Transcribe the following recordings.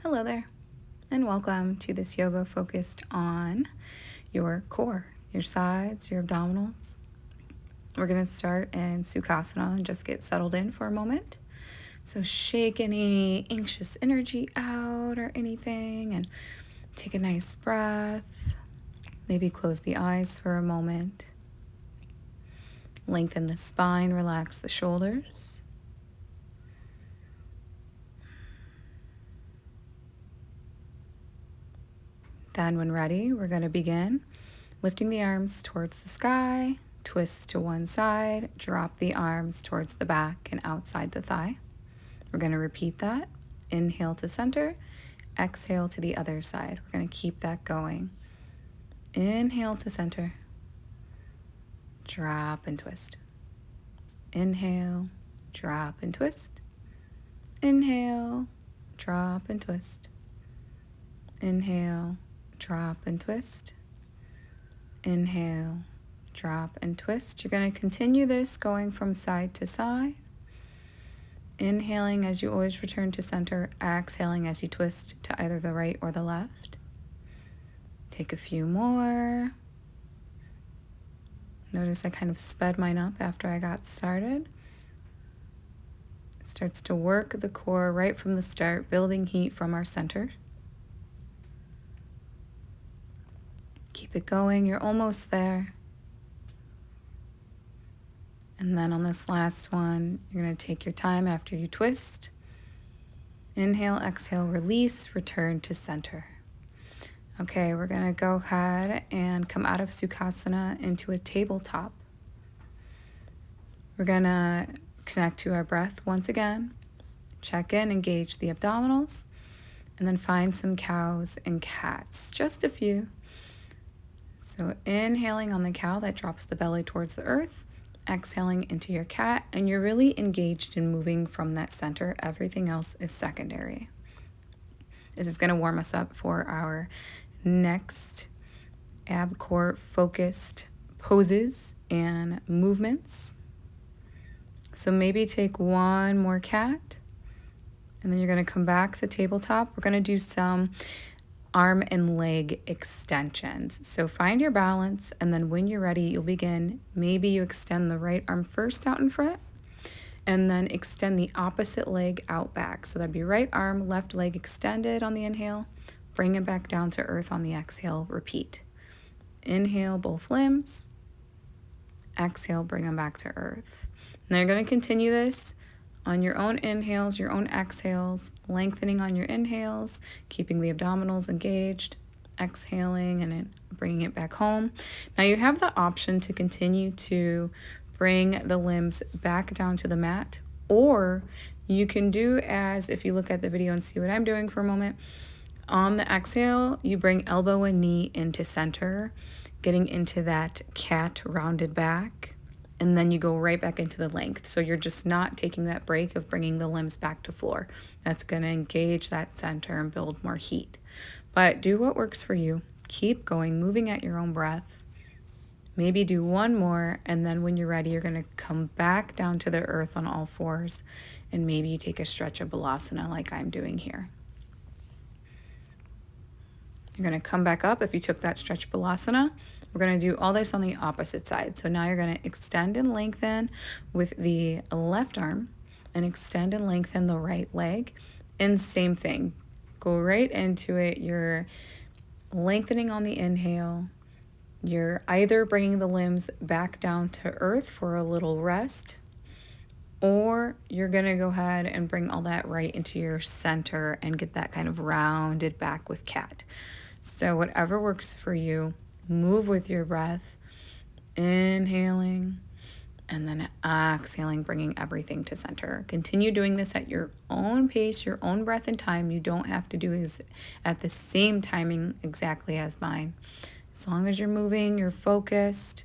Hello there, and welcome to this yoga focused on your core, your sides, your abdominals. We're going to start in Sukhasana and just get settled in for a moment. So shake any anxious energy out or anything and take a nice breath. Maybe close the eyes for a moment. Lengthen the spine, relax the shoulders. Then when ready, we're going to begin lifting the arms towards the sky, twist to one side, drop the arms towards the back and outside the thigh. We're going to repeat that. Inhale to center, exhale to the other side. We're going to keep that going. Inhale to center, drop and twist. Inhale, drop and twist. Inhale, drop and twist. Inhale, drop and twist. Inhale, drop and twist. You're going to continue this going from side to side. Inhaling as you always return to center, exhaling as you twist to either the right or the left. Take a few more. Notice I kind of sped mine up after I got started. It starts to work the core right from the start, building heat from our center. Keep it going, you're almost there. And then on this last one, you're going to take your time after you twist. Inhale, exhale, release, return to center. Okay, we're going to go ahead and come out of Sukhasana into a tabletop. We're going to connect to our breath once again. Check in, engage the abdominals, and then find some cows and cats, just a few. So inhaling on the cow, that drops the belly towards the earth. Exhaling into your cat, and you're really engaged in moving from that center. Everything else is secondary. This is going to warm us up for our next ab core focused poses and movements. So maybe take one more cat, and then you're going to come back to tabletop. We're going to do some arm and leg extensions. So find your balance, and then when you're ready, you'll begin. Maybe you extend the right arm first out in front, and then extend the opposite leg out back. So that'd be right arm, left leg extended on the inhale. Bring it back down to earth on the exhale. Repeat. Inhale, both limbs. Exhale, bring them back to earth. Now you're going to continue this on your own inhales, your own exhales, lengthening on your inhales, keeping the abdominals engaged, exhaling, and then bringing it back home. Now you have the option to continue to bring the limbs back down to the mat, or you can do as if you look at the video and see what I'm doing for a moment. On the exhale, you bring elbow and knee into center, getting into that cat rounded back. And then you go right back into the length. So you're just not taking that break of bringing the limbs back to floor. That's going to engage that center and build more heat. But do what works for you. Keep going, moving at your own breath. Maybe do one more, and then when you're ready, you're going to come back down to the earth on all fours, and maybe you take a stretch of balasana like I'm doing here. You're going to come back up if you took that stretch balasana. We're going to do all this on the opposite side. So now you're going to extend and lengthen with the left arm and extend and lengthen the right leg. And same thing. Go right into it. You're lengthening on the inhale. You're either bringing the limbs back down to earth for a little rest, or you're going to go ahead and bring all that right into your center and get that kind of rounded back with cat. So whatever works for you. Move with your breath, inhaling, and then exhaling, bringing everything to center. Continue doing this at your own pace, your own breath and time. You don't have to do it at the same timing exactly as mine. As long as you're moving, you're focused.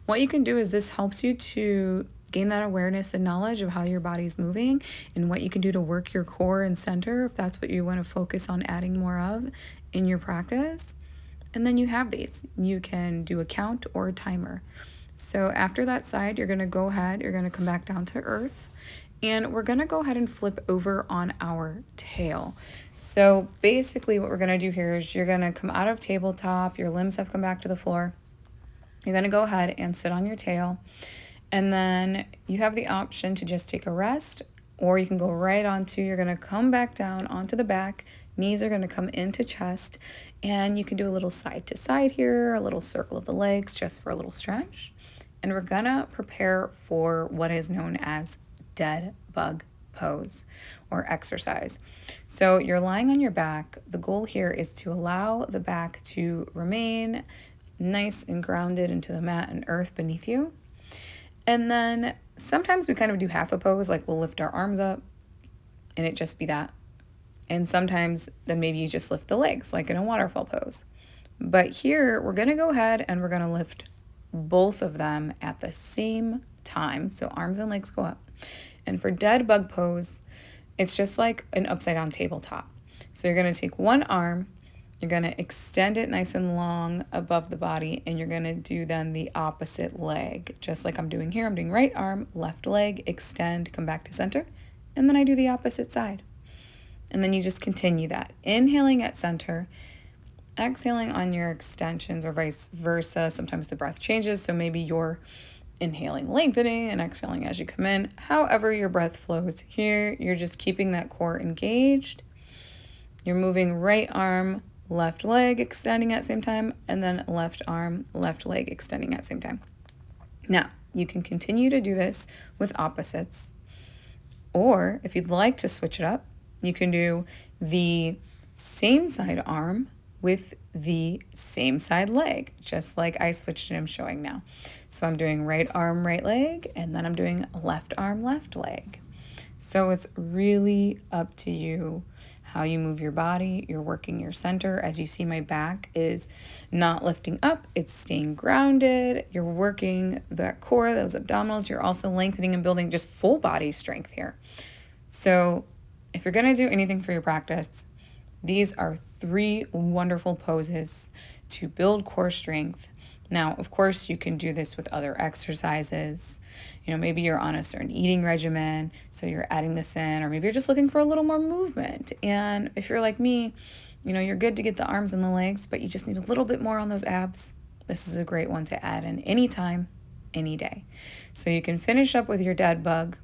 What you can do is this helps you to gain that awareness and knowledge of how your body's moving and what you can do to work your core and center if that's what you want to focus on adding more of in your practice. And then you have these. You can do a count or a timer. So after that side, you're going to go ahead, you're going to come back down to earth, And we're going to go ahead and flip over on our tail. So basically what we're going to do here is you're going to come out of tabletop, your limbs have come back to the floor. You're going to go ahead and sit on your tail. And then you have the option to just take a rest, or you can go right onto, you're going to come back down onto the back. Knees are going to come into chest, and you can do a little side to side here, a little circle of the legs just for a little stretch. And we're going to prepare for what is known as dead bug pose or exercise. So you're lying on your back. The goal here is to allow the back to remain nice and grounded into the mat and earth beneath you. And then sometimes we kind of do half a pose, like we'll lift our arms up and it just be that. And sometimes then maybe you just lift the legs like in a waterfall pose. But here we're going to go ahead and we're going to lift both of them at the same time. So arms and legs go up. And for dead bug pose, it's just like an upside down tabletop. So you're going to take one arm, you're going to extend it nice and long above the body, and you're going to do then the opposite leg. Just like I'm doing here, I'm doing right arm, left leg, extend, come back to center, and then I do the opposite side. And then you just continue that. Inhaling at center, exhaling on your extensions or vice versa. Sometimes the breath changes, so maybe you're inhaling, lengthening, and exhaling as you come in. However your breath flows here, you're just keeping that core engaged. You're moving right arm, left leg extending at the same time, and then left arm, left leg extending at the same time. Now, you can continue to do this with opposites, or if you'd like to switch it up, you can do the same side arm with the same side leg, just like I switched and I'm showing now. So I'm doing right arm, right leg, and then I'm doing left arm, left leg. So it's really up to you how you move your body. You're working your center. As you see, my back is not lifting up, it's staying grounded. You're working that core, those abdominals. You're also lengthening and building just full body strength here. So if you're going to do anything for your practice, these are 3 wonderful poses to build core strength. Now, of course, you can do this with other exercises. Maybe you're on a certain eating regimen, so you're adding this in, or maybe you're just looking for a little more movement. And if you're like me, you're good to get the arms and the legs, but you just need a little bit more on those abs. This is a great one to add in anytime, any day. So you can finish up with your dead bug.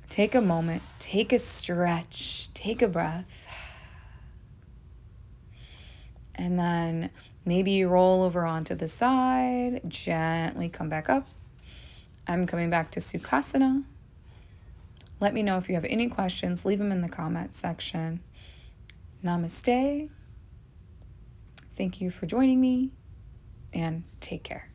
Take a moment, take a stretch, take a breath. And then maybe you roll over onto the side, gently come back up. I'm coming back to Sukhasana. Let me know if you have any questions. Leave them in the comment section. Namaste. Thank you for joining me, and take care.